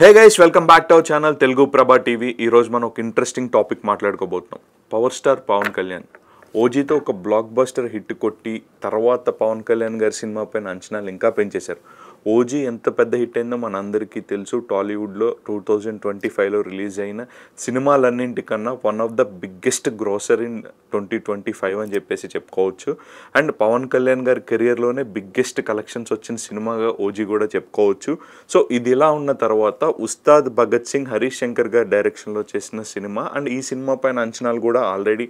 Hey guys, welcome back to our channel Telugu Prabha TV. ఈరోజు మనం ఒక ఇంట్రెస్టింగ్ టాపిక్ మాట్లాడుకోబోతున్నాం. పవర్ స్టార్ పవన్ కళ్యాణ్ ఓజీతో ఒక బ్లాక్ బస్టర్ హిట్ కొట్టి తర్వాత పవన్ కళ్యాణ్ గారి సినిమా పైన అంచనాలు ఇంకా పెంచేశారు. ఓజీ ఎంత పెద్ద హిట్ అయిందో మనందరికీ తెలుసు. టాలీవుడ్లో 2025లో రిలీజ్ అయిన సినిమాలన్నింటికన్నా one of the biggest grosser in 2025 అని చెప్పేసి చెప్పుకోవచ్చు. అండ్ పవన్ కళ్యాణ్ గారి కెరియర్లోనే బిగ్గెస్ట్ కలెక్షన్స్ వచ్చిన సినిమాగా ఓజీ కూడా చెప్పుకోవచ్చు. సో ఇది ఇలా ఉన్న తర్వాత ఉస్తాద్ భగత్ సింగ్ హరీష్ శంకర్ గారి డైరెక్షన్లో చేసిన సినిమా. అండ్ ఈ సినిమా పైన అంచనాలు కూడా ఆల్రెడీ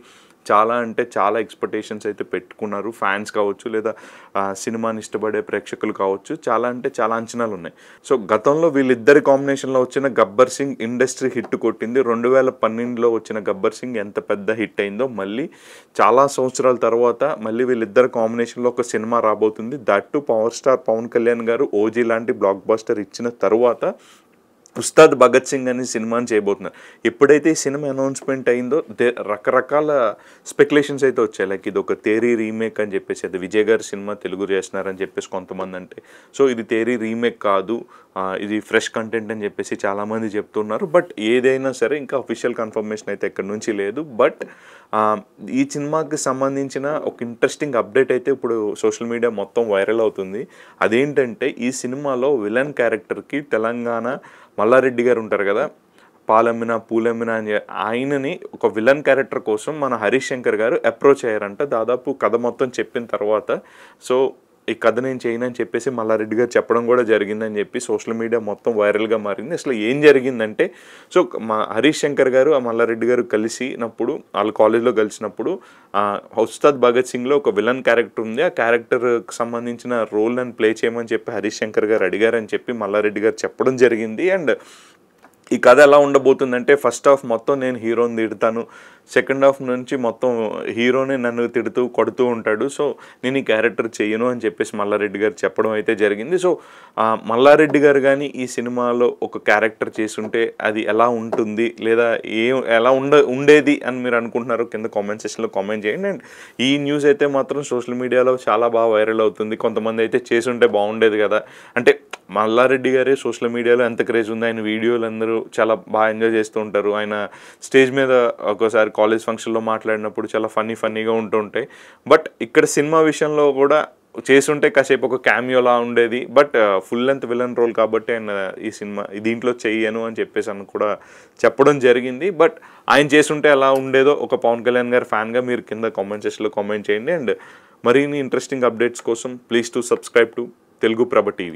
చాలా ఎక్స్పెక్టేషన్స్ అయితే పెట్టుకున్నారు. ఫ్యాన్స్ కావచ్చు, లేదా సినిమాని ఇష్టపడే ప్రేక్షకులు కావచ్చు, చాలా అంచనాలు ఉన్నాయి. సో గతంలో వీళ్ళిద్దరి కాంబినేషన్లో వచ్చిన గబ్బర్ సింగ్ ఇండస్ట్రీ హిట్ కొట్టింది. 2012లో వచ్చిన గబ్బర్ సింగ్ ఎంత పెద్ద హిట్ అయిందో మళ్ళీ చాలా సంవత్సరాల తర్వాత మళ్ళీ వీళ్ళిద్దరి కాంబినేషన్లో ఒక సినిమా రాబోతుంది. That to power star Pawan Kalyan garu OG లాంటి బ్లాక్ బస్టర్ ఇచ్చిన తర్వాత ఉస్తాద్ భగత్ సింగ్ అనే సినిమాని చేయబోతున్నారు. ఎప్పుడైతే ఈ సినిమా అనౌన్స్మెంట్ అయిందో రకరకాల స్పెక్యులేషన్స్ అయితే వచ్చాయి. లైక్ ఇది ఒక తేరీ రీమేక్ అని చెప్పేసి, అది విజయ్ గారి సినిమా తెలుగు చేస్తున్నారని చెప్పేసి కొంతమంది అంటే, సో ఇది తేరీ రీమేక్ కాదు, ఇది ఫ్రెష్ కంటెంట్ అని చెప్పేసి చాలామంది చెప్తున్నారు. బట్ ఏదైనా సరే ఇంకా అఫీషియల్ కన్ఫర్మేషన్ అయితే ఎక్కడి నుంచి లేదు. బట్ ఈ సినిమాకి సంబంధించిన ఒక ఇంట్రెస్టింగ్ అప్డేట్ అయితే ఇప్పుడు సోషల్ మీడియా మొత్తం వైరల్ అవుతుంది. అదేంటంటే ఈ సినిమాలో విలన్ క్యారెక్టర్కి తెలంగాణ మల్లారెడ్డి గారు ఉంటారు కదా, పాలమ్మిన పూలమ్మిన అని ఆయనని ఒక విలన్ క్యారెక్టర్ కోసం మన హరీష్ శంకర్ గారు అప్రోచ్ అయ్యారంట. దాదాపు కథ మొత్తం చెప్పిన తర్వాత సో ఈ కథ నేను చేయనని చెప్పేసి మల్లారెడ్డి గారు చెప్పడం కూడా జరిగిందని చెప్పి సోషల్ మీడియా మొత్తం వైరల్గా మారింది. అసలు ఏం జరిగిందంటే, సో మా హరీష్ శంకర్ గారు ఆ మల్లారెడ్డి గారు కలిసినప్పుడు, వాళ్ళ కాలేజ్లో కలిసినప్పుడు ఉస్తాద్ భగత్ సింగ్లో ఒక విలన్ క్యారెక్టర్ ఉంది, ఆ క్యారెక్టర్కి సంబంధించిన రోల్ అని ప్లే చేయమని చెప్పి హరీష్ శంకర్ గారు అడిగారని చెప్పి మల్లారెడ్డి గారు చెప్పడం జరిగింది. అండ్ ఈ కథ ఎలా ఉండబోతుందంటే, ఫస్ట్ హాఫ్ మొత్తం నేను హీరోని తిడతాను, సెకండ్ హాఫ్ నుంచి మొత్తం హీరోనే నన్ను తిడుతూ కొడుతూ ఉంటాడు, సో నేను ఈ క్యారెక్టర్ చెయ్యను అని చెప్పేసి మల్లారెడ్డి గారు చెప్పడం అయితే జరిగింది. సో మల్లారెడ్డి గారు కానీ ఈ సినిమాలో ఒక క్యారెక్టర్ చేసుంటే అది ఎలా ఉంటుంది, లేదా ఎలా ఉండేది అని మీరు అనుకుంటున్నారు కింద కామెంట్ సెక్షన్లో కామెంట్ చేయండి. అండ్ ఈ న్యూస్ అయితే మాత్రం సోషల్ మీడియాలో చాలా బాగా వైరల్ అవుతుంది. కొంతమంది అయితే చేసుంటే బాగుండేది కదా, అంటే మల్లారెడ్డి గారే సోషల్ మీడియాలో ఎంత క్రేజ్ ఉంది, ఆయన వీడియోలు అందరూ చాలా బాగా ఎంజాయ్ చేస్తూ ఉంటారు. ఆయన స్టేజ్ మీద ఒకసారి కాలేజ్ ఫంక్షన్లో మాట్లాడినప్పుడు చాలా ఫన్నీగా ఉంటూ ఉంటాయి. బట్ ఇక్కడ సినిమా విషయంలో కూడా చేసుంటే కాసేపు ఒక క్యామియోలా ఉండేది. But full length villain role కాబట్టి ఆయన ఈ సినిమా దీంట్లో చెయ్యను అని చెప్పేసి అని కూడా చెప్పడం జరిగింది. బట్ ఆయన చేసుంటే ఎలా ఉండేదో ఒక పవన్ కళ్యాణ్ గారి ఫ్యాన్గా మీరు కింద కామెంట్ సెక్షన్లో కామెంట్ చేయండి. అండ్ మరిన్ని ఇంట్రెస్టింగ్ అప్డేట్స్ కోసం please to subscribe to Telugu Prabha TV.